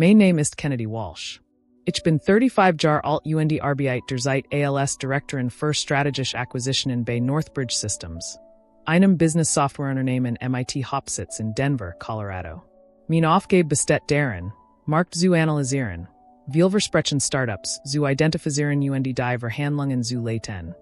Mein Name ist Kennedy Walsh. Ich bin 35 Jahre alt und arbeite derzeit als Direktorin für strategische Akquisitionen bei Northbridge Systems, einem Business-Software-Unternehmen MIT Hauptsitz in Denver, Colorado. Mein Aufgabe besteht darin, Markt zu analysieren, Vielversprechen Startups zu identifizieren und die Verhandlungen zu leiten,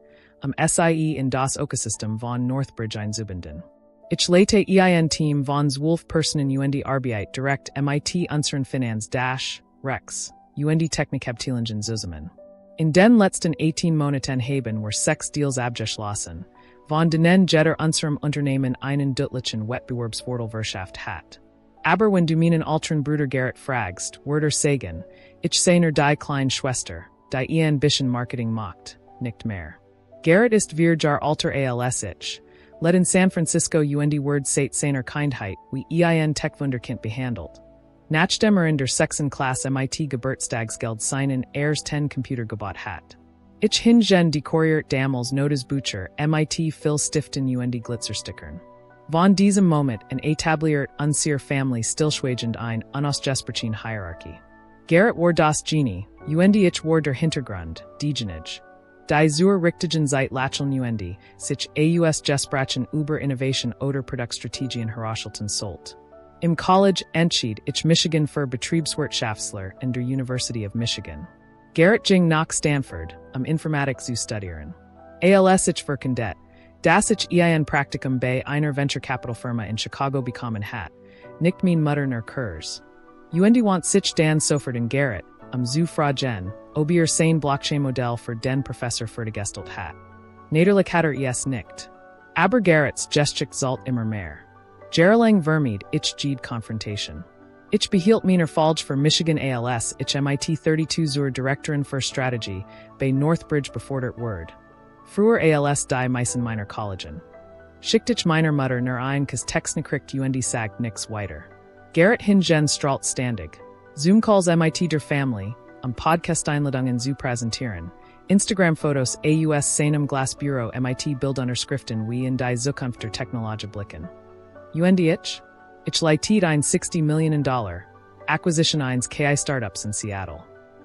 SIE in das Ökosystem von Northbridge einzubinden. Ich leite ein Team von 12 Personen und die Arbeit direkt MIT unseren Finanz-Rex und die Technikabteilungen zusammen. In den letzten 18 Monaten haben wir 6 Deals abgeschlossen, von denen jeder unserem Unternehmen einen deutlichen Wettbewerbsvorteil verschafft hat. Aber wenn du meinen älteren Bruder Gerrit fragst, würde sagen, ich seiner die kleine Schwester, die ein bisschen Marketing macht, nicht mehr. Gerrit ist 4 Jahre alter als ich, led in San Francisco und die Word seit seiner Kindheit wie ein Tech-Wunderkind behandelt. Nachdem in der 6. Klasse MIT Geburtstagsgeld seinen 10 Computer gebaut hat. Ich hingen dekoriert damals Notas Bücher MIT Phil Stiften und die Glitzerstickern. Von diesem Moment an etabliert unsere Family stillschweigend ein unausgesprochene Hierarchie. Gerrit war das Genie, und ich war der Hintergrund, diejenige. Die zur richtigen Zeit lacheln und sich gesprochen über Innovation oder Produktstrategien herausstellten sollt. Im College entschied ich Michigan für Betriebswirtschaftslehre an der University of Michigan. Gerrit ging nach Stanford, Informatik zu studieren. Als ich verkündet, dass ich ein Praktikum bei einer Venture Capital Firma in Chicago bekommen hat, nicht mein Mutter nur Kurs. Und want sich dann sofort in Gerrit, zu fragen, ob sein Blockchain-Modell für den Professor vergestelt hat. Natürlich hat es nicht. Aber Gerrits Gestik zalt immer mehr. Jahrelang vermied ich jede Konfrontation. Ich behielt meiner Falsch für Michigan als ich MIT 32 zur Direktorin für Strategie bei Northbridge befördert wurde. Früher als die meisten meiner Kollegen. Schickt ich meiner Mutter nur ein Technikricht und sagt nix weiter. Gerrit hingen strahlt standig. Zoom-Calls MIT der Family, Podcast-Einladungen zu präsentieren, Instagram-Fotos aus seinem Glasbüro MIT Bildunterskriften wie in die Zukunft der Technologie blicken. Und ich leitet ein $60 Millionen Acquisition eines KI-Startups in Seattle.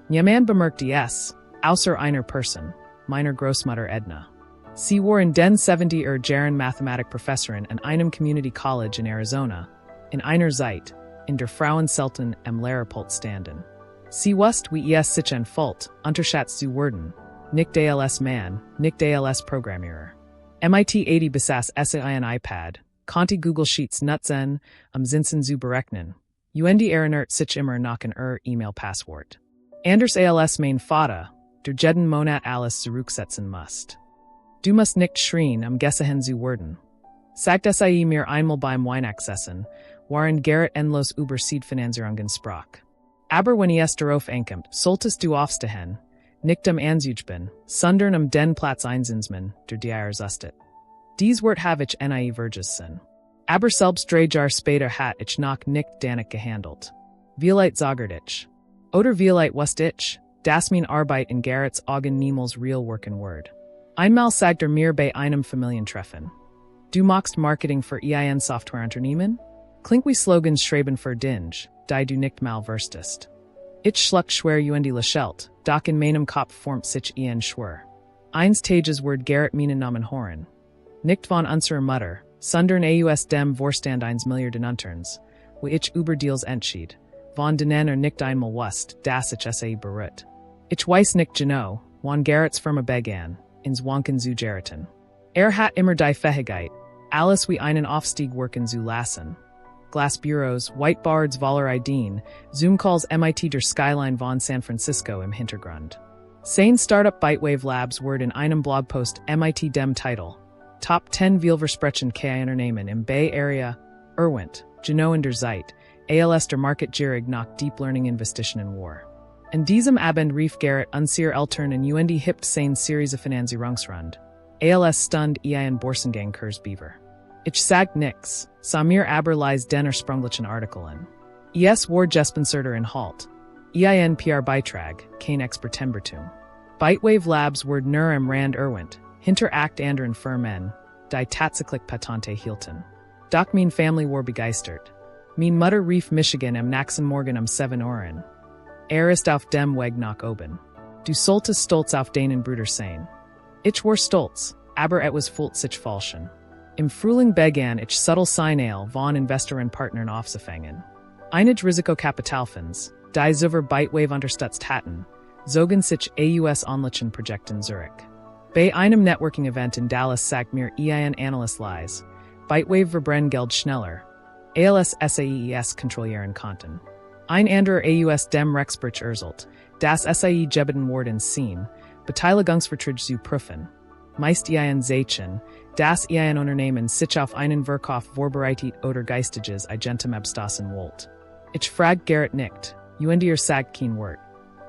Niemand bemerkte es, außer einer Person, meiner Großmutter Edna. Sie war in den 70er Jahren Mathematikprofessorin an einem Community College in Arizona, in einer Zeit, in der Frauen selten am Lehrerpult standen. Sie wusste wie es sich anfühlt, unterschätzt zu werden, nicht als Mann, nicht als Programmierer. MIT 80 besaß ein iPad, konnte Google Sheets nutzen, Zinsen zu berechnen. Und erinnert sich immer noch an E-Mail-Passwort. Anders als mein Vater, der jeden Monat alles zurücksetzen musst. Du musst nicht schreien, Gessehen zu werden. Sagt es mir einmal beim Weihnachtsessen, waren Gerrit endlos über Seedfinanzierungen sprach. Aber wenn es darauf ankommt, solltest du aufstehen, nicht Anzugben, sondern den Platz einsinsmen, der dir zustet. Dies wird habe ich nie vergessen. Aber selbst 3 Jahre später hat ich noch nicht danach gehandelt. Vielleicht sagert ich. Oder vielleicht wusste ich, dass mein Arbeit in Gerrits Augen niemals real worken wird. Einmal sagt mir bei einem Familientreffen. Du machst Marketing für ein Softwareunternehmen? Klingt wie Slogans schreiben für Dinge, die du nicht mal verstehst. Ich schluck schwer und lächelt, doch in meinem Kopf formt sich ein Schwur. Eins Tages wird Gerrit meinen Namen hören. Nicht von unserer Mutter, sondern aus dem Vorstand eines Milliardenunterns, wo ich über Deals entschied, von denen nicht einmal wusste, dass ich es berührt. Ich weiß nicht genau, wann Gerrits Firma begann, ins Wanken zu geraten. Hat immer die Fähigkeit, alles wie einen Aufstieg worken zu lassen. Glasbüros, Whiteboards voller Ideen, Zoom-Calls MIT der Skyline von San Francisco im Hintergrund. Sein Startup Bytewave Labs word in einem Blogpost MIT dem Titel. Top 10 Vielversprechen KI-Unternehmen im Bay Area, Erwent, Genau in der Zeit, als der Market gierig nach Deep Learning Investitionen war. In diesem Abend rief Gerrit unsere Eltern und hebt seine Series Finanzierungsrund. Als stund ein Börsengang Kursbeaver. Ich sagt nix, mir aber lies den ursprünglichen Artikeln. Es war gespencerter in Halt. Ein PR-Beitrag, kein Expertenbertum. Bytewave Labs word nur am Rand Erwent, hinter Act anderen Firmen, die tatsächlich Patente hielten. Doch mein Family war begeistert. Mein Mutter rief Michigan Naxen Morgen 7 Ohren. Ist auf dem Weg nach oben. Du solltest stolz auf deinen Bruder sein. Ich war stolz, aber etwas fühlt sich falschen. Im Frühling begann ich subtle Signale von Investorenpartnern aufzufangen. Einige Risikokapitalfonds, die über Bytewave unterstützt hatten, zogen sich aus onlichen Projekten zurück. Bei einem Networking-Event in Dallas sagt mir ein Analyst lies, Bytewave verbrennt Geld schneller, als SAEs kontrollieren konnten. Ein anderer aus dem Rechtsbrich urteilt, das SAE gebeten worden sein, Beteiligungsverträge zu prüfen. Meist ein Zeichen, das ein Unternehmen sich auf einen Verkauf vorbereitet oder geistiges Agentem abstoßen wollt. Ich frag Gerrit nicht, sagt kein Wort.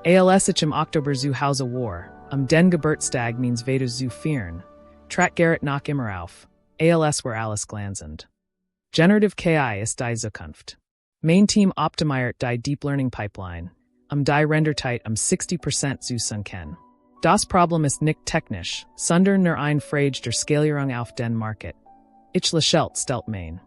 Als ich im Oktober zu Hause war, den Geburtstag meines Vaters zu feiern, trat Gerrit noch immer auf, als war alles glanzend. Generative KI ist die Zukunft. Mein Team optimiert die Deep Learning Pipeline, die Renderzeit 60% zu senken. Das Problem ist nicht technisch, sondern nur ein Frage der Skalierung auf den Market. Ich lächelt stellt mein.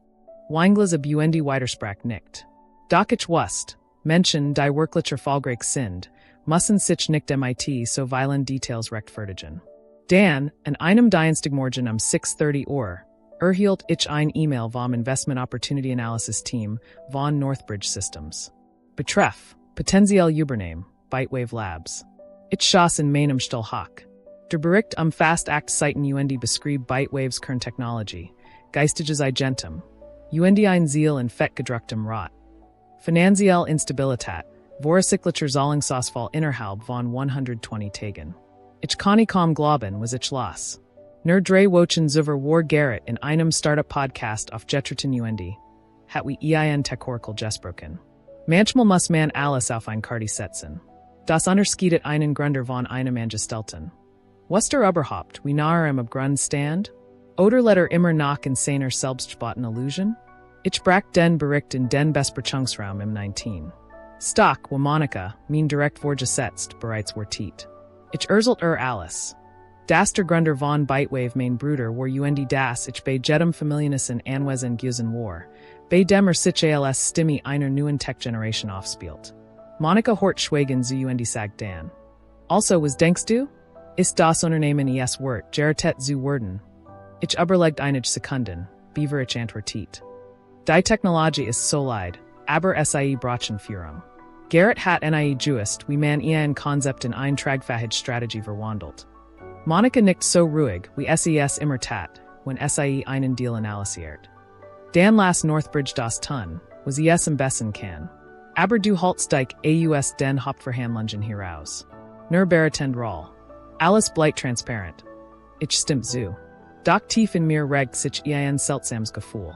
Weinglas ab Widersprach nicht. Doch ich wusste, Menschen, die wirklich erfolgreich sind, müssen sich nicht mit so vielen Details rechtfertigen. Dann, an einem Dienstagmorgen 6:30 Uhr, erhielt ich ein E-Mail vom Investment Opportunity Analysis Team von Northbridge Systems. Betreff, potenziell Übernehmen, Bytewave Labs. Ich schoss in meinem Stillhawk. Der Bericht fast acht Seiten beschrieb Bytewaves Kerntechnologie, geistiges Agentem, ein Ziel in fettgedrucktem Rot. Finanziell Instabilität, voraussichtlicher Zahlungsausfall innerhalb von 120 Tagen. Ich kann kaum glauben, was ich las. Nur 3 Wochen zuvor war Gerrit in einem Startup-Podcast auf Jetterton hat wie ein Tech-Oracle gesprochen. Manchmal muss man alles auf ein Karte setzen. Das unterscheidet einen Gründer von einem Angestellten. Was der überhaupt, wie nahe am Grund stand? Oder let immer noch in seiner Selbstspot Illusion? Ich brach den Bericht in den Besprechungsraum 19. Stock, wo Monika, mein direkt vorgesetzt, bereits wartet. Ich erzählt alles. Das der Gründer von Bytewave mein Bruder war das ich bei jedem Familienischen Anwesen gewesen war, bei dem sich als Stimme einer neuen Tech-Generation aufspielt. Monika hort schweigen zu sagt Dan. Also, was denkst du? Ist das Unternehmen es wert, Gerrit zu werden? Ich überlegt einige Sekunden, beaver ich antwortet. Die Technologie ist solid, aber SAE brauchen Führung. Gerrit hat gewusst, wie man ein Konzept in ein tragfähige Strategie verwandelt. Monika nickt so ruhig, wie SES immer tat, wenn SAE einen Deal analysiert. Dan las Northbridge das tun, was am besten kann. Aber du haltst dich aus den Hauptverhandlungen heraus. Nur beratend Roll. Alles bleibt transparent. Ich stimmt zu. Doch tief in mir regt sich ein seltsames Gefühl.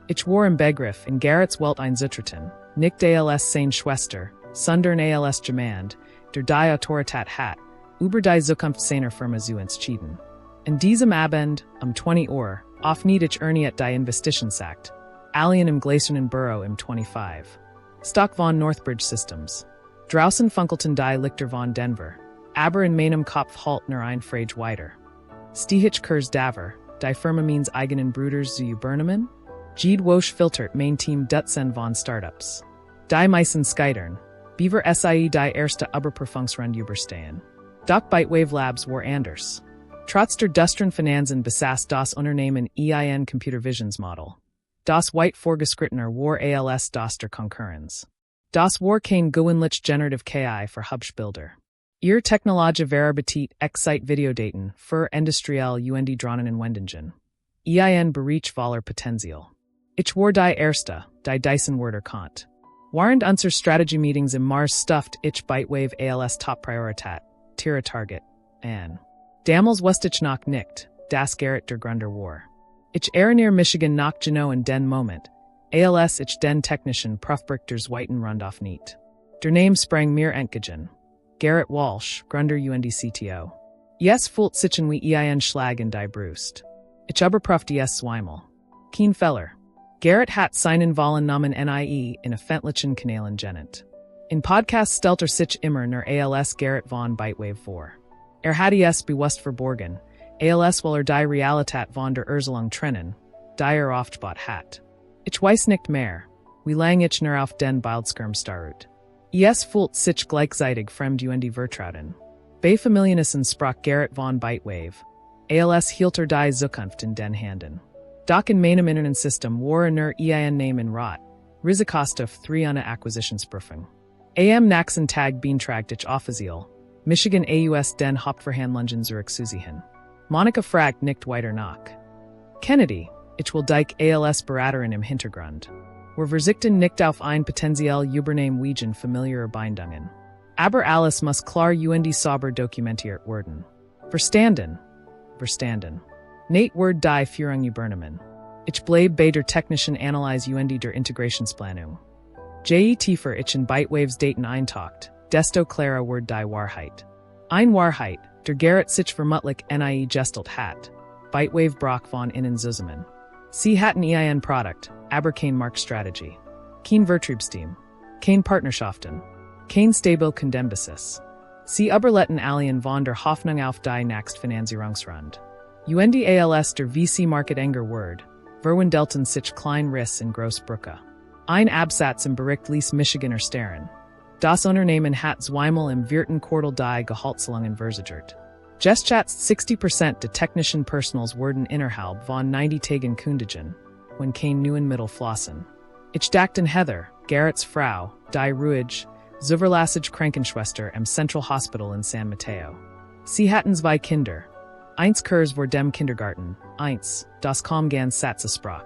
Ich war im Begriff in Gerrits Welt einzutreten, nicht als seine Schwester, sondern als jemand, der die Autorität hat, über die Zukunft seiner Firma zu entschieden. In diesem Abend, 20 Uhr, offnet ich erniet die Investitionsakt, allen im gläsernen Büro 25. Stock von Northbridge Systems. Draußen funkelten die Lichter von Denver, aber in meinem Kopf halt nur ein Frage weiter. Stihich Kurs Daver, die Firma meines eigenen Bruders zu übernehmen? Jed Wosch filtert mein Team Dutzend von Startups. Die meisten Scheitern, beaver SAE die erste Überprüfungsrunde überstehen. Doch Bytewave Labs war anders. Trotz der düsteren Finanzen besaß das Unternehmen ein Computer Visions Model. Das weit vorgeschrittener war als das der Konkurrenz. Das war kein gewöhnlich Generative KI für Hubschbilder. Ihre Technologie verarbeitet Excite Videodaten für industriell drohnen in Wendingen. Ein Bereich voller Potenzial. Ich war die Erste, die Dyson Wörter konnte. Während unserer Strategy-Meetings im Mars stuffed ich Bytewave als Top-Priorität, Tira Target, an. Damals wusste ich noch nicht, das Gerrit der Gründer war. Ich erinnere Michigan noch genau in den Moment, als ich den technischen Prüfbrick der zweiten Runde aufniet. Der Name sprang mir entgegen. Gerrit Walsh, Gründer CTO. Yes fühlt sich wie ein Schlag in die Brust. Ich überprüfte zweimal. Kein Feller. Gerrit hat seinen vollen Namen nie in öffentlichen Kanälen genannt. In Podcasts stellt sich immer nur als Gerrit von Bytewave vor. Hat es bewusst verborgen, als weil die Realität von der Erzelung trennen, die oft bot hat. Ich weiß nicht mehr, wie lang ich nur auf den Bildschirm starrt. Es fühlt sich gleichzeitig fremd und vertrauten. Bei Familienissen sprach Gerrit von Beitwave. Als hielt die Zukunft in den Händen. Doch in meinem inneren System war nur ein Name in Rat. Risikostoff 3 eine Acquisitionsprüfung. Am nächsten Tag beantragt ich offiziell. Michigan AUS den Hauptverhandlungen Zurich Susihin. Monika fragt nicht weiter nach. Kennedy, ich will dich als Beraterin im Hintergrund. Wir verzichten nicht auf ein potenziell Übernehmen wegen familiärer Bindungen. Aber alles muss klar und sauber dokumentiert werden. Verstanden? Verstanden. Nicht wird die Führung übernehmen. Ich bleib bei der technischen Analyse und der Integrationsplanung. Je tiefer ich in Beitwaves Daten eintaucht, desto klarer wird die Wahrheit. Ein Wahrheit, der Gerrit sich vermutlich nie gestalt hat. Beitwave braucht von innen zusammen. Sie hatten ein Produkt, aber kein Marktstrategie. Kein Vertriebsteam. Kein Partnerschaften. Kein stable Kundembasis. Sie überletten allen von der Hoffnung auf die nächste Finanzierungsrunde. Als der VC-Market enger Word, verwendelten sich klein Riss in Großbrücke. Ein Absatz im Bericht ließ Michiganer Stern. Das Unternehmen hat zweimal im vierten Quartal die Gehaltserhöhungen verzichert. Geschätzt 60% der technischen Personals wurden innerhalb von 90 Tagen kündigen, wenn kein neuen Mittel flossen. Ich dachte Heather, Gerrits Frau, die ruhig, zuverlässige Krankenschwester im Central Hospital in San Mateo. Sie hatten zwei Kinder. Eins Kurs vor dem Kindergarten, eins, das kaum ganz Sätze sprach.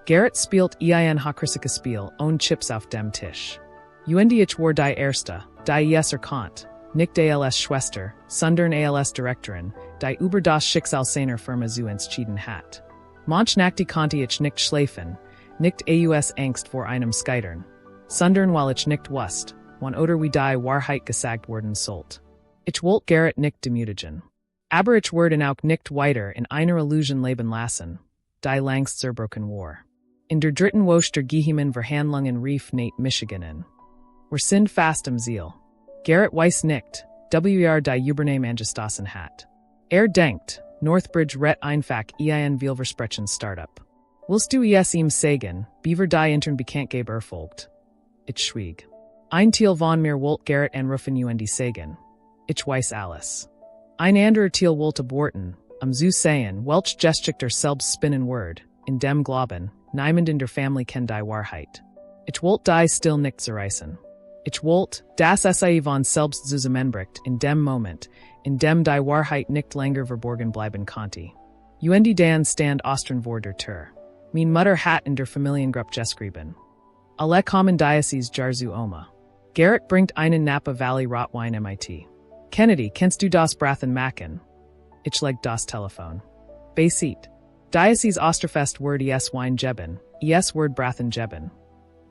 Gerrit spielt ein hochrisiko Spiel ohne Chips auf dem Tisch. Ich war die Erste, die es erkannt, nicht als Schwester, sondern als Direktorin, die über das Schicksal seiner Firma zu entschieden hat. Manch Nächte konnte ich nicht schlafen, nicht aus Angst vor einem Scheitern, sondern weil ich nicht wusste, wann oder wie die Wahrheit gesagt werden sollte. Ich wollte Gerrit nicht demütigen. Aber ich wurde auch nicht weiter in einer Illusion leben lassen, die längst zerbrochen war. In der dritten Woche der geheimen Verhandlungen rief Nate Michiganen. Wir sind fast im Ziel. Gerrit weiß nicht, die Übernehmen angestoßen hat. Denkt, Northbridge rett einfach ein Vielversprechen Startup. Willst du es ihm sagen, beaver die intern bekanntgabe erfolgt? Ich schwieg. Ein Teil von mir wollte Gerrit anrufen und sagen. Ich weiß alles. Ein anderer Teil wollte aborten, zu sagen, welch Geschichter selbst spinnen Word, in dem Glauben, niemand in der Familie kennt die Wahrheit. Ich wollte die still nicht zerreißen. Ich wollte, dass es von selbst zusammenbricht in dem Moment, in dem die Wahrheit nicht länger verborgen bleiben konnte. Dan stand Ostern vor der Tür. Mein Mutter hat in der Familiengruppe geschrieben. Alle kommen Diocese Jarzu Oma. Gerrit bringt einen Napa Valley Rotwein MIT. Kennedy, kennst du das Brachen machen? Ich leg das Telefon. Beisit. Diocese Osterfest Word es Wein geben, es Word Brachen geben.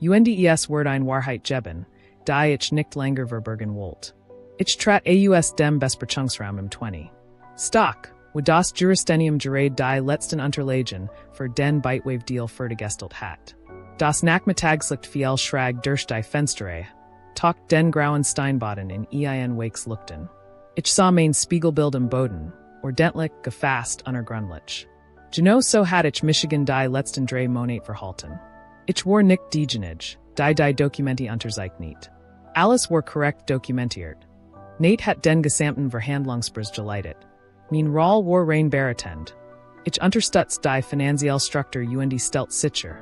Es Word ein Wahrheit geben, die ich nicht länger verbergen wollt. Ich trat aus dem Besprechungsraum im 20. Stock, wo das Juristenium gerade die letzten Unterlagen für den Beitwave-Deal fertiggestellt hat. Das Nachmittagslicht fiel schräg durch die Fensterreihe, taucht den grauen Steinboden in ein Wakes Lukten. Ich sah mein Spiegelbild im Boden, ordentlich, gefasst, untergrundlich. So hat ich Michigan die letzten 3 Monate verhalten. Ich war nicht diejenige, die Dokumenti unterzeichnet. Alles war korrekt dokumentiert. Nate hat den gesamten Verhandlungsprozess geleitet. Mein Roll war rein beratend. Ich unterstützt die finanzielle Struktur und stellt sicher,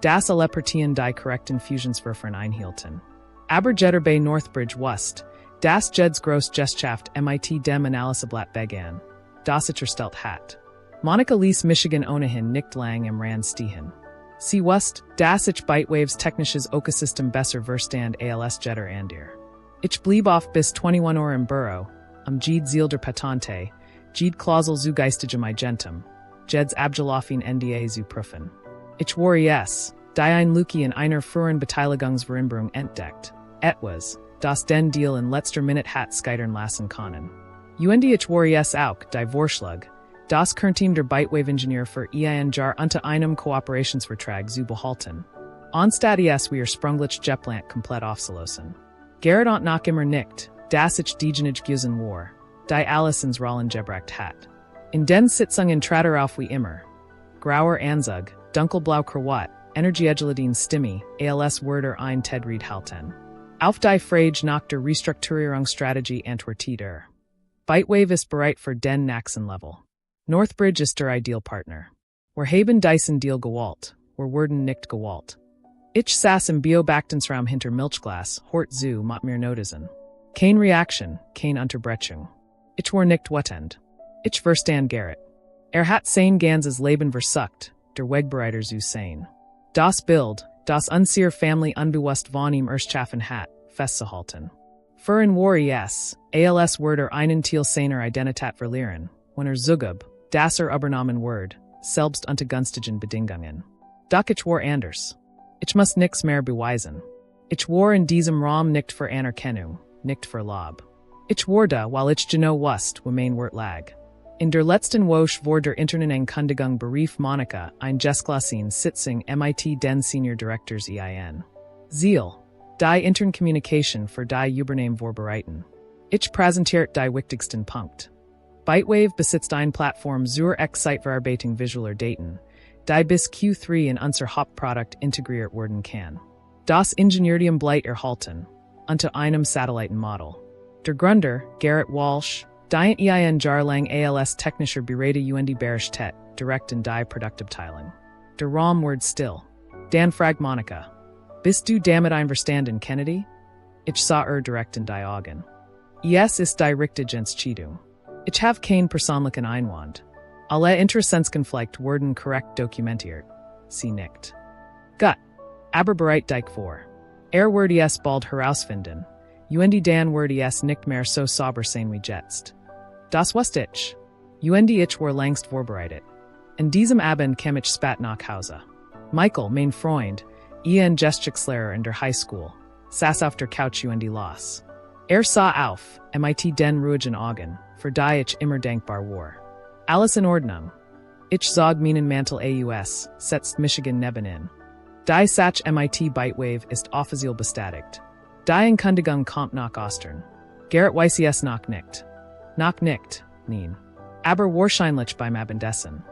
dass alle Partien die korrekten Fusionsverfahren einhielten. Aber jeder bei Northbridge wusste, dass Jeds Großgesellschaft mit dem Analyseblatt begann, das ich erstellt hat. Monika ließ Michigan ohnehin nicht lang im Rand stehen. Sie wusste, dass ich Beitwaves technisches Ökosystem besser verstand als jeder andere. Ich blieb auf bis 21 Uhr im Büro, Jed Ziel der Patente, Jed Klausel zu geistigem Agentum, Jeds Abgelaufen NDA zu prüfen. Ich war die ein Luki in einer früheren Beteiligungsvereinbarung entdeckt, etwas, das den Deal in letzter Minute hat scheitern lassen können. Ich war auch die Vorschlag, das Kernteam der Beitwave-Ingenieur für ein Jahr unter einem Kooperationsvertrag zu behalten. Anstatt wir sprunglich Geplant komplett aufzulosen. Gerrit und noch immer nicht, dass ich diejenige gewesen war, die Allisons Rollen gebracht hat. In den Sitzungen trat auf wie immer. Grauer Anzug, dunkelblau Krawatte, Energiegelidine Stimme, als wurde ein Ted Reed halten. Auf die Frage nach der Restrukturierungsstrategie antwortet Bytewave ist bereit für den nächsten Level. Northbridge ist der Idealpartner. Wir haben diesen Deal gewollt, wir wurden nicht gewollt. Ich saß im Beobachtungsraum hinter Milchglas, hort zu mit mir Notizen. Kein Reaction, kein Unterbrechung. Ich war nicht wütend. Ich verstand Gerrit. Hat sein ganzes Leben versucht, der Wegbereiter zu sein. Das Bild, das unsere Family unbewusst von ihm erschaffen hat, festzuhalten. Für ein war es, als wurde einen Teil seiner Identität verlieren, wenn zugab, dass übernommen wurde, selbst unter günstigen Bedingungen. Doch ich war anders. Ich muss nichts mehr beweisen. Ich war in diesem Raum nicht für Anerkennung, nicht für Lob. Ich war da, weil ich genau wusste, wo mein Wort lag. In der letzten Woche vor der Unternehmenskündigung berief Monika ein Gespräch Sitzung mit den Senior Directors ein. Ziel, die interne Kommunikation für die Übernehmen vorbereiten. Ich präsentiert die wichtigsten Punkt. Bytewave besitzt eine Plattform zur Zeitverarbeitung visueller Daten, die bis Q3 in unser Hauptprodukt integriert werden kann. Das Ingenierium bleibt erhalten, unter einem Satellitenmodell. Der Gründer, Gerrit Walsh, die ein Jahr lang als technischer Berater beherrscht, direkt in die Produktabteilung. Der Raum wurde still. Dan fragt Monika. Bist du damit einverstanden, Kennedy? Ich sah direkt in die Augen. Es ist die richtige Entscheidung. Ich habe keinen persönlichen Einwand. Alle Interessenskonflikt wurden korrekt dokumentiert. Sie nickt. Gut. Aber bereit dich vor. Wurde es bald herausfinden. Dan wurde es nicht mehr so sauber sein wie jetzt. Das wusste ich. Ich war längst vorbereitet. In diesem Abend kam ich spät nach Hause. Michael, mein Freund, Geschichtslehrer in der High School, saß auf der Couch los. Sah auf, mit den ruhigen Augen, für die ich immer dankbar war. Alles in Ordnung. Ich zog meinen Mantel aus, setzt Michigan nebenan. Die Sach mit Bytewave ist offiziell bestätigt. Die Ankündigung kommt nach Ostern. Gerrit weiß es noch nicht. Noch nicht, nein. Aber wahrscheinlich beim Abendessen.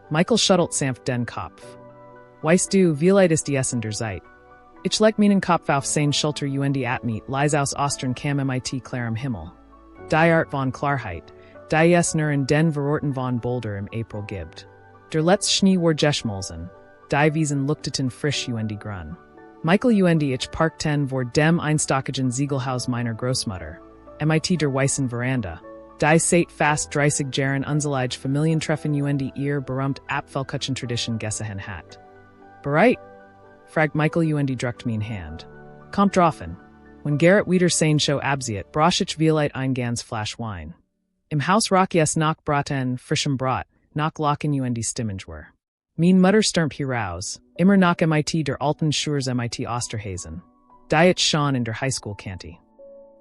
Michael schüttelt sanft den Kopf. Weißt du, wie leid ist es in der Zeit? Ich leg meinen Kopf auf sein Schulter at mich, leise aus Ostern kam mit klarem Himmel. Die Art von Klarheit, die es nur in den Verorten von Boulder im April gibt. Der letzte Schnee war geschmolzen, die Wiesen lukteten frisch grün. Michael ich parkten vor dem einstockigen Ziegelhaus meiner Großmutter, mit der weißen Veranda. Die seit fast 30 Jahren unselige Familientreffen ihr berühmt Apfelkuchen Tradition gesehen hat. Bereit? Fragt Michael druckt mein Hand. Kommt drauf'n. When Gerrit wieder sein Show absiet, brauch ich vielleicht ein ganz Flasch Wein. Im Haus rock es nach Braten, frischem Brot, nach Locken Stimmingwer. Mein Mutter stürmt heraus, immer nach mit der alten Schurs mit Osterhasen. Die ich schon in der Highschool kannte.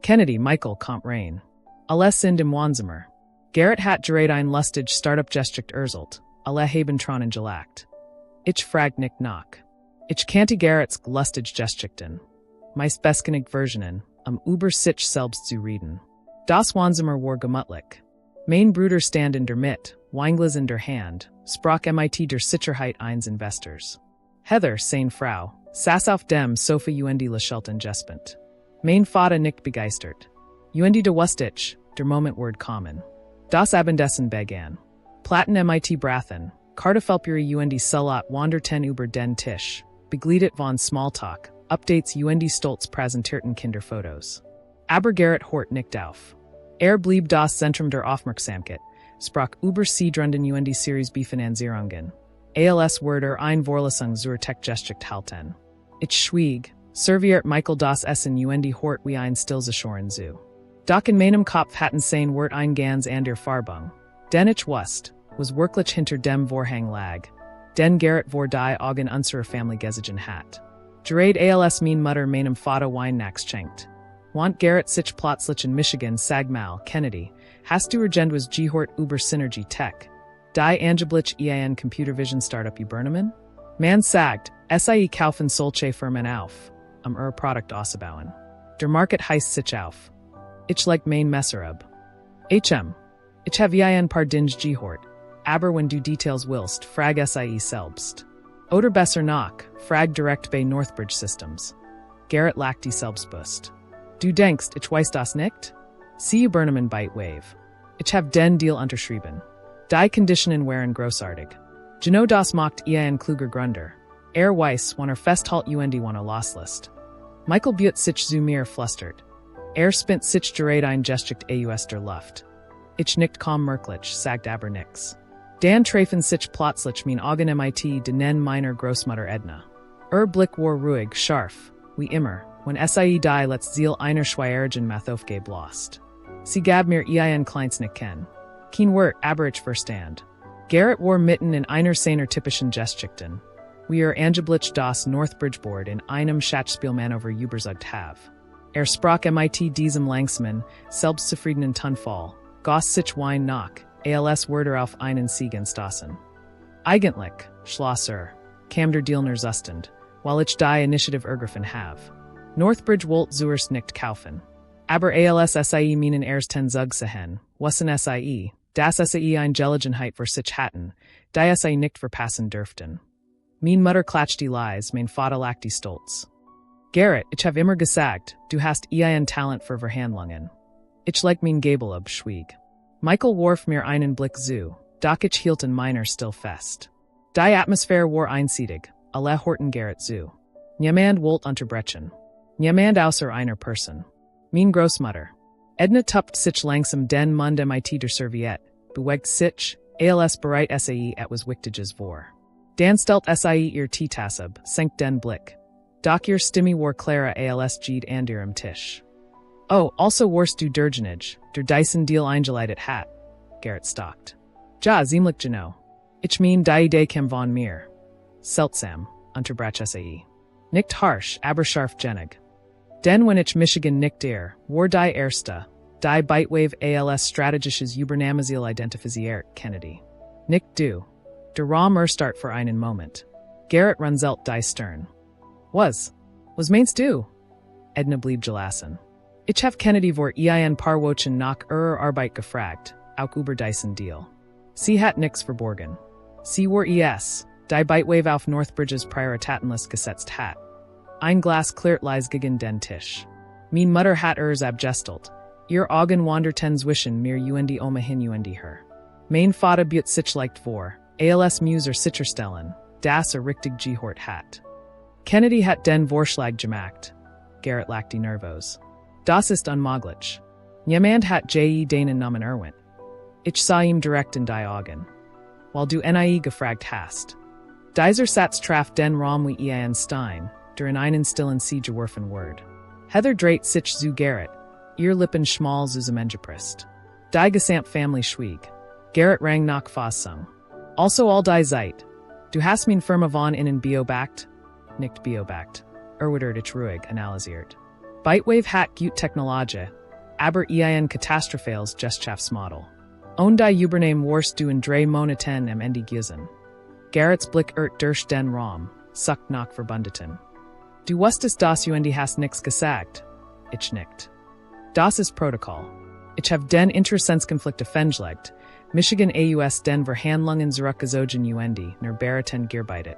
Kennedy, Michael, kommt rein. Alle sind im Wohnzimmer. Gerrit hat gerät ein lustig Startup-Gesticht erzählt, alle haben tronnen gelacht. Ich frag nicht nach. Ich kannte Gerrits lustig Gestichten. Meist beskenigt Versionen, über sich selbst zu reden. Das Wohnzimmer war gemütlich. Mein Bruder stand in der Mitte, Weinglas in der Hand, sprach mit der Sicherheit eines Investors. Heather, seine Frau, saß auf dem Sofa lächelten gespend. Mein Vater nicht begeistert. De wusste ich, der Moment word kommen. Das Abendessen begann. Platten mit Brathen, Kartoffelpüre Salat wanderten über den Tisch, begleitet von Smalltalk, Updates stolz präsentierten Kinderfotos. Aber Gerrit hort nicht auf. Blieb das Zentrum der Aufmerksamkeit, sprach über sie drunden Series Befinanzierungen. Als wurde ein Vorlesung zur Tech-Gesticht halten. Ich schwieg, serviert Michael das Essen hort wie ein Stillseschoren zu. Doch in meinem Kopf hatten sein Wort ein ganz ander Farbung. Den ich wusste, was wirklich hinter dem Vorhang lag. Den Gerrit vor die Augen unserer Family gesiegen hat. Gerät als mein Mutter meinem Vater Wein schenkt. Want Gerrit sich plötzlich in Michigan sag mal, Kennedy, hast du was gehört über Synergy Tech? Die angeblich ein Computer Vision Startup übernehmen? Man sagt, sie kaufen solche Firmen auf, Produkt auszubauen. Der Market heißt sich auf. Ich leg mein Messer ab. Ich have ein paar Dinge gehört, aber wenn du Details willst, frag sie selbst. Oder besser noch, frag direkt bei Northbridge Systems. Gerrit lacht die Selbstbewusst. Du denkst, ich weiß das nicht? Sie übernehmen Bytewave. Ich hab den Deal unterschrieben. Die Konditionen waren großartig. Genau das macht ein kluger Gründer. Weiß, wann festhalt und wann loslist. Michael Butte sich zu mir flüstert. Spint sich gerät ein Gestricht aus der Luft. Ich nicht kaum merklich, sagt aber nix. Dan treffen sich plötzlich mein Augen mit den meiner Großmutter Edna. Blick war ruhig, scharf, wie immer, wenn sie die let's Ziel einer schwierigen Mathaufgabe lost. Sie gab mir ein Kleinsnick kennen. Kein Wort, aber ich verstand. Gerrit war mitten in einer seiner typischen Geschichten. Wir angeblich das Northbridge-Board in einem Schachspielmanöver überzeugt have. Sprach mit diesem langsamen, selbstzufriedenen Tonfall, goss sich Wein nach, als würde auf einen Siegen stoßen. Eigentlich, Schlosser, kam der Deal nur zustande, weil ich die Initiative ergriffen have. Northbridge wollte zuerst nicht kaufen. Aber als sie meinen ten Zug sehen, wassen sie, dass sie ein Gelegenheit für sich hatten, die sie nicht verpassen dürften. Mein Mutter klatscht die Leis, mein Vater lacht die Stolz. Gerrit, ich hab immer gesagt, du hast ein Talent für Verhandlungen. Ich leg mein Gabel ab, schwieg. Michael warf mir einen Blick zu, doch ich hielt in meiner still fest. Die Atmosphäre war einsiedig, alle horten Gerrit zu. Niemand wollte unterbrechen. Niemand außer einer Person. Mein Großmutter. Edna tupft sich langsam den Mund mit der Serviette, bewegt sich, als bereit sie etwas Wichtiges vor. Dan stellt sie ihr Teetasse ab, senkt den Blick. Doch ihr Stimme war Clara als Gede an ihrem Tisch. Oh, also warst du derjenige, der Dyson Deal eingeleitet hat, Gerrit stockt. Ja, ziemlich genau. Ich mein die Idee kam von mir. Seltsam, unterbrach sie. Nicht harsh, aber scharf genig. Denn wenn ich Michigan nicht war die erste, die Bytewave als strategisches Übernahmeziel identifiziert, Kennedy. Nicht du. Der Raum start für einen Moment. Gerrit runzelt die Stirn. Was meinst du? Edna blieb gelassen. Ich hab Kennedy vor ein paar Wochen nach Arbeit gefragt, auch über diesen Deal. Sie hat nix verborgen. Sie war die Bytewave auf Northbridges Prioritätenlist gesetzt hat. Ein Glas klirrt leis gegen den Tisch. Mein Mutter hat abgestelt. Ihr Augen wanderten zwischen mir und Oma hin und her. Mein Vater Butte sich leicht vor, als Muser sicherstellen, dass richtig gehört hat. Kennedy hat den Vorschlag gemacht. Gerrit lachte nervös. Das ist unmöglich. Niemand hat deinen Namen erwähnt. Ich sah ihm direkt in die Augen. Weil du gefragt hast. Dieser Satz traf den Raum wie ein Stein, der in einen stillen See geworfen wird. Heather dreht sich zu Gerrit, ihr Lippen schmal zusammengepresst. Die Gesamtfamilie schwieg. Gerrit rang nach Fassung. Also all die Zeit. Du hast mein Firma von innen beobachtet? Nicht beobachtet. Wird ich ruhig analysiert. Bytewave hat gut Technologie, aber ein katastrophales Gesellschaftsmodell. Und die Übernehmen warst du in 3 Monaten am Ende gesehen. Gerrits Blick durch den Raum, suckt nach Verbündeten. Du wusstest das und hast nix gesagt. Ich nicht. Das ist Protokoll. Ich hab den Interessenskonflikt offengelegt, Michigan aus den Verhandlungen zurückgezogen und nur Beraten gearbeitet.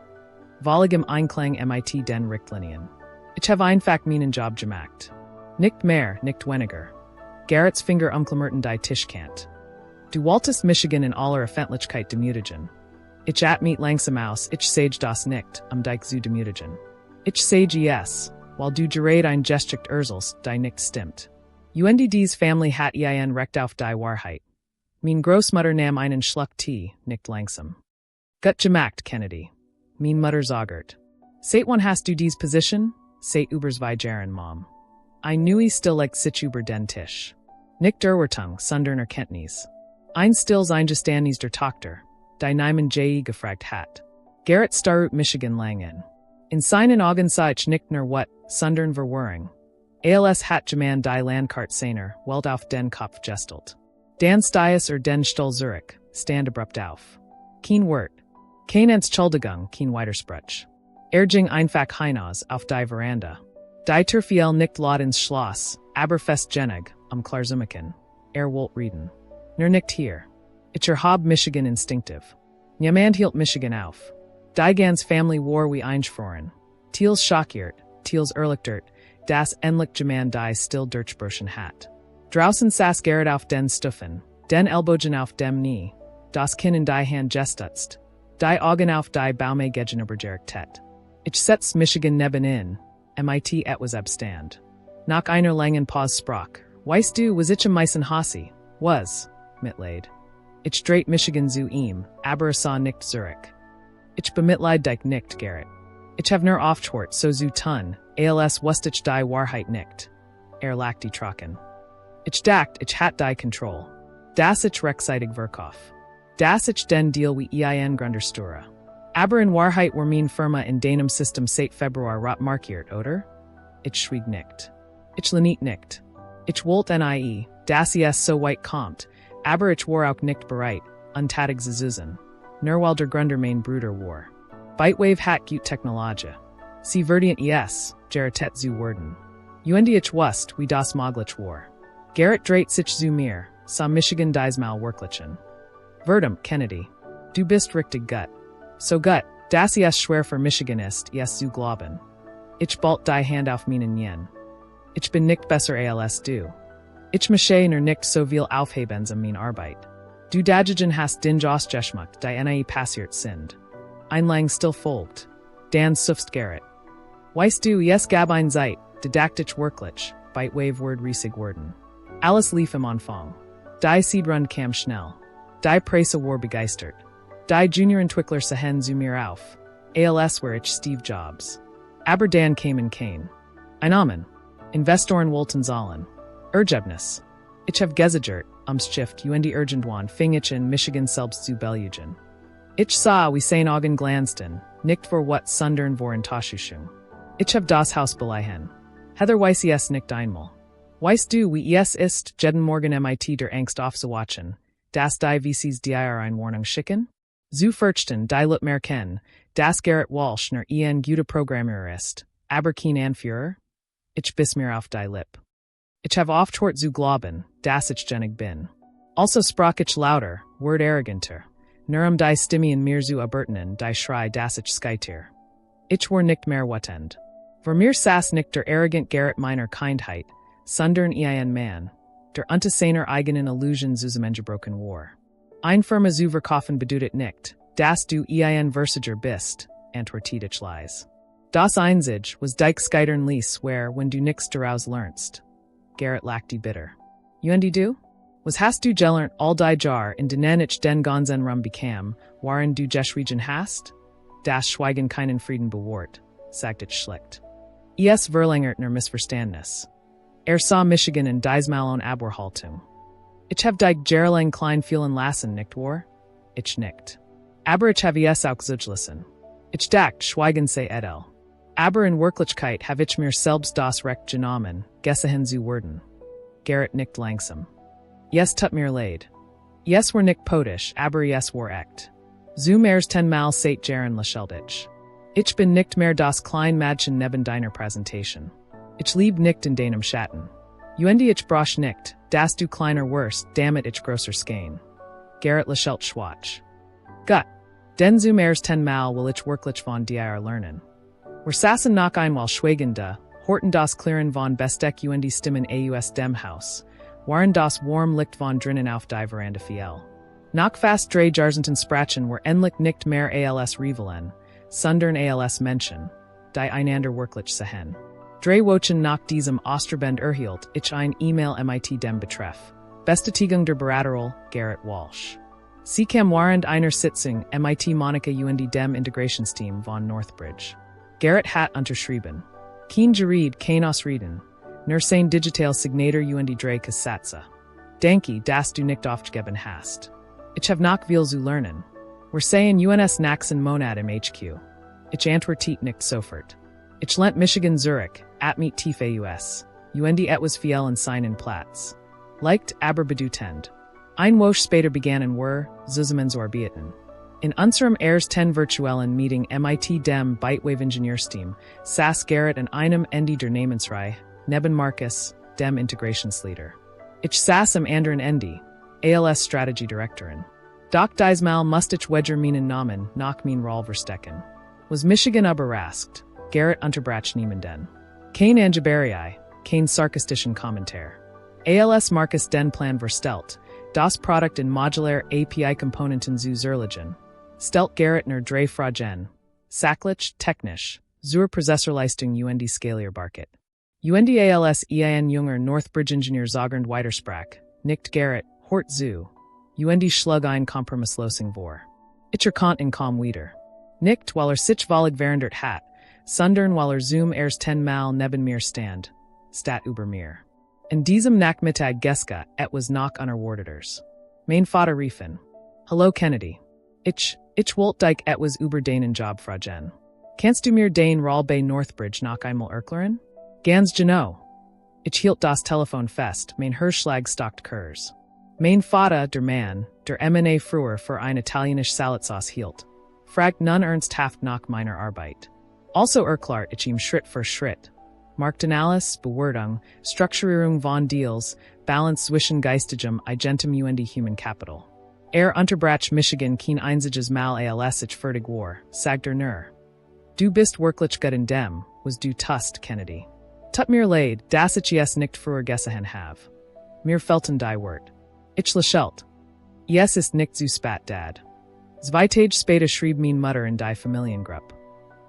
Wolligem Einklang mit den Richtlinien. Ich hab einfach meinen Job gemacht. Nicht mehr, nicht weniger. Gerrits Finger umklammerten die Tischkant. Du wolltest Michigan in aller Öffentlichkeit demütigen. Ich atmet langsam aus, ich sage das nicht, dich zu demütigen. Ich sage yes, weil du gerät ein Gestricht urteilst, die nicht stimmt. UNDD's Family hat ein Recht auf die Wahrheit. Mein Großmutter nahm einen Schluck Tee, nicht langsam. Gut gemacht, Kennedy. Mein Mutter sagert. Seit wann hast du dies Position? Seit übers 2 Jahren, Mom. Ein neue still like sich über den Tisch. Nicht Erwartung, sondern Erkenntnis. Ein stills Eingestanis der Tochter, die Nyman gefragt hat. Gerrit starut Michigan langen. In seinen Augen sah ich nicht nur what, sondern Verwirrung. Als hat jemand die Landkart seiner Welt auf den Kopf gestelt. Dan Stias den Stuhl Zurich, stand abrupt auf. Kein Wort. Kein Entschuldigung, kein Widerspruch. Ging einfach hinaus auf die Veranda. Die Turfiel nicht laut ins Schloss, aber fest genig, Klarzumachen. Wollt reden. Nur nicht hier. Ich hab Michigan instinktiv. Niemand hielt Michigan auf. Die ganz Family war wie einschfroren. Teals schockiert, Teals erlichtert, das endlich Geman die still Durchbruchen hat. Draußen saß Gerrit auf den Stufen, den Ellbogen auf dem Knie, das Kinn in die Hand gestutzt, die Augen auf die Baume gegenübergerichtet. Ich setz Michigan nebenin, MIT etwas abstand. Nach einer langen Pause sprach, weißt du, was ich am meisten hasse? Was, Mitleid. Ich dreit Michigan zu ihm, aber sah nicht Zurich. Ich bemitleid dich nicht, Gerrit. Ich hab nur aufgehört, so zu tun, als wusste ich die Wahrheit nicht. Lag die Trocken. Ich dacht, ich hat die Kontrolle. Das ich rechtzeitig verkauf. Das ich den Deal wie ein Grunderstura. Aber in Wahrheit war mein Firma in deinem System seit Februar rot markiert, oder? Ich schwieg nicht. Ich leniet nicht. Ich wollte nie, das ist so weit kommt, aber ich war auch nicht bereit, untätig zu suchen. Nur weil der Gründer mein Bruder war. Bytewave hat gut Technologie. Sie verdient geritet zu werden. Ich wust, wie das möglich war. Gerrit dreit sich zu mir, sa Michigan diesmal wirklichen. Verdammt, Kennedy. Du bist richtig gut. So gut, das ist schwer für Michigan ist, zu glauben. Ich balt die Hand auf meinen Yen. Ich bin nicht besser als du. Ich mische nur nicht so viel aufhebens an mein Arbeit. Du dajigen hast den Joss Geschmack, die nie passiert sind. Einlang still folgt. Dan suffst Gerrit. Weißt du, gab ein Zeit, didaktisch wirklich, Bytewave word riesig worden. Alles lief am Anfang. Die Seedrun kam schnell. Die Presse war begeistert. Die Juniorenentwickler sahen zu mir auf. Als war ich Steve Jobs. Aber Dan kam in kein. Einnahmen. Investoren wollten zahlen. Ergebnis. Ich hab gesichert, Stift irgendwann fing ich in Michigan selbst zu belügen. Ich sah wie sein Augen glanzten, nicht vor what sundern voren Taschuschung. Ich hab das Haus beleihen. Heather weiß es nicht einmal. Weißt du, wie es ist, jeden Morgen MIT der Angst aufzuwachen, das die VCs dir eine Warnung schicken? Zu fürchten, die Lut merken, das Gerrit Walsh nur gute Programmierer ist, aber kein Anführer? Ich biss mir auf die Lip. Ich hab aufgehört zu glauben, dass ich genig bin. Also sprach ich lauter, word arroganter. Nur die Stimme in mir zu abertenen, die Schrei, dass ich skytier. Ich war nicht mehr wetend. Vor mir saß nicht der arrogant Gerrit meiner Kindheit, sondern ein Mann, der unter seiner eigenen Illusion zusammengebrochen war. Ein Firma zu verkaufen bedeutet nicht, dass du ein Versiger bist, antwortet ich leise. Das Einzige was dich skytern ließ where when du nichts daraus lernst. Gerrit lachte bitter. Du? Was hast du gelernt all die Jar in denen ich den ganzen Rum bekam, waren du geschwiegen hast? Das Schweigen keinen Frieden bewahrt, sagt ich schlicht. Verlängert nur Missverständnis. Sah Michigan in diesmal on Abwehrhaltung. Ich hab dich jahrelang klein fühlen lassen, nicht wahr? Ich nickt. Aber ich hab es auch zugelassen. Ich dacht, Schweigen sei edel. Aber in Wirklichkeit hab ich mir selbst das Recht genommen, gesehen zu werden. Gerrit nickt langsam. Tut mir leid. War nicht potisch, aber war echt. Zu mehrs 10 Mal seit Jaren Lascheldich. Ich bin nicht mehr das klein Mädchen neben deiner Präsentation. Ich lieb nicht in deinem Schatten. Ich brauch nicht, dass du kleiner wirst, damit ich größer skein. Gerrit Laschelt schwatsch. Gut. Den zu mehrs 10 Mal will ich wirklich von dir lernen. Wir saßen noch einmal schweigende, horten das Klirren von Besteck Stimmen aus dem Haus, waren das warm Licht von drinnen auf die Veranda fiel. Nach fast 3 Jahrzehnten Sprachen war endlich nicht mehr als Rivalen, sondern als Menschen, die einander wirklich sehen. 3 Wochen nach diesem Osterbend erhielt ich ein E-Mail MIT dem Betreff. Bestätigung der Beraterung, Gerrit Walsh. Sie kam während einer Sitzung MIT Monika dem Integrationsteam von Northbridge. Gerrit hat unterschrieben. Kein Gereed, kein Ausreden. Nur sein digital Signator drei Kassatze. Danke, dass du nicht aufgegeben hast. Ich hab noch viel zu lernen. Wir sehen uns nächsten Monat im HQ. Ich antwortet nicht sofort. Ich lent Michigan Zurich, mit tiefe US. Etwas viel in seinen Platz. Leicht, aber bedeutend. Ein Woche später begannen wir, zusammenzuarbeiten. In unserem ersten virtuellen Meeting MIT dem Bytewave Ingenieursteam saß Gerrit an einem Ende der Namensreihe, neben Marcus, dem Integrationsleader. Ich saß am anderen Ende, als Strategy Directorin. Doc diesmal musstich wedger meinen Namen, nach mein Roll verstecken. Was Michigan überrascht, Gerrit Unterbrach niemanden. Kein Angeberii, kein sarkastischen Kommentar. Als Markus den Plan verstellt, das Produkt in modular API-Komponenten zu zerlegen. Stellt Gerrit nur drei Fragen. Sachlich, technisch, zur Prozessorleistung und Skalierbarkeit. Und als ein junger Northbridge-Ingenieur zagernd weitersprach, nicht Gerrit, hort zu. Und schlug ein Kompromisslosing vor. Ich kant in kaum wieder. Nicht, weil sich valig verandert hat, sondern weil Zoom erst 10 Mal neben mir stand. Stat über mir. In diesem Nachmittag geska etwas nach unerwarteters. Mein Vater riefen. Hallo Kennedy. Ich wollte dich etwas über deinen Job fragen. Kannst du mir den Roll bei Northbridge noch einmal erklären? Ganz genau. Ich hielt das Telefon fest, mein Hirschschlag stockt Kurs. Mein Vater, der Mann, der M&A früher für ein italienische Salatsauce hielt, fragt nun ernsthaft nach meiner Arbeit. Also erklärt ich ihm Schritt für Schritt. Marktanalyse, Bewertung, Strukturierung von Deals, Balance zwischen geistigem Agentum und Human Capital. Unterbrach Michigan kein einziges Mal als ich fertig war, sagt nur. Du bist wirklich gut in dem, was du tust, Kennedy. Tut mir leid, dass ich es nicht früher gesehen habe. Mir fehlten die Wort. Ich lächelte. Es ist nicht zu spät, Dad. 2 Tage später schrieb mein Mutter in die Familiengruppe.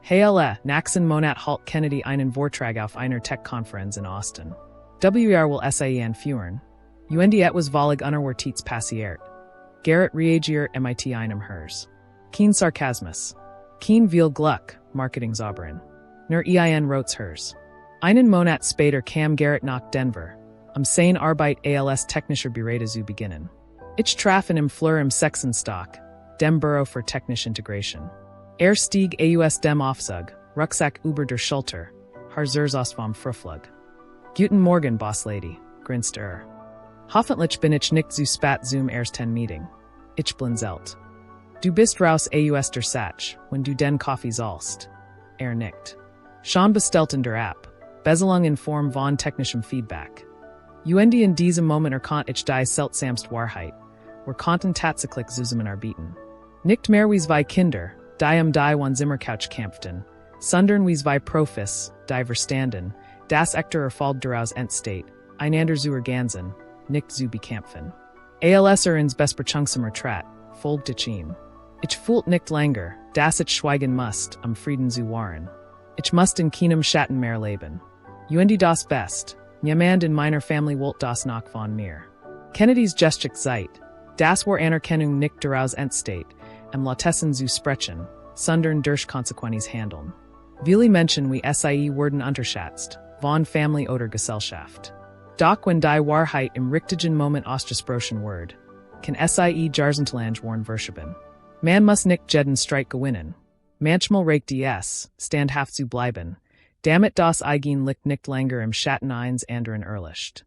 Hele, nächsten Monat halt Kennedy einen Vortrag auf einer Tech-Konferenz in Ostern. Will SAE führen. Und etwas valig unerwartets passiert. Gerrit reagiert mit einem Hers. Kein Sarkasmus. Kein viel Glück, Marketingzauberin. Nur ein Rots Hers. Einen Monat später kam Gerrit nach Denver, seine Arbeit als technischer Berater zu beginnen. Ich traf ihn im Fleur im Sechsenstock, dem Büro für technische Integration. Stieg aus dem Aufzug, Rucksack über der Schulter, Harzers aus vom Frühflug. Guten Morgen, Bosslady, grinst Hoffentlich bin ich nicht zu spät zum ersten Meeting. Ich blinzelt. Du bist raus aus der Satch, wenn du den Kaffee sollst. Nickt. Schon bestellt in der App, Bezelung in Form von technischem Feedback. Und in diesem Moment erkannt ich die seltsamst Wahrheit, konnten tatsächlich zusammenarbeiten. Nicht mehr wie zwei Kinder, die die Zimmercouch kämpften, sondern wie zwei Profis, die verstanden, das echter Erfolg daraus entsteht, einander zu ergänzen, nicht zu bekämpfen. Als ins besperchungsamer trat, folgt ich ihm. Ich fühlt nicht länger, dass ich schweigen musst, Frieden zu wahren. Ich musst in keinem Schatten mehr leben. Und das best, niemand in meiner Familie wollt das noch von mir. Kennedys Gestik Zeit, das war Anerkennung nicht daraus entsteht, Latessen zu sprechen, sondern durch Konsequenz handeln. Viele Menschen wie SIE wurden unterschätzt, von Familie oder Gesellschaft. Doch wenn die Wahrheit im richtigen Moment ausgesprochen wird, kann SIE Jahrzehntelang worden verschieben. Man muss nicht jeden Streit gewinnen. Manchmal reicht es, standhaft zu bleiben, damit das eigen liegt nicht länger im Schatten eines anderen erlischt.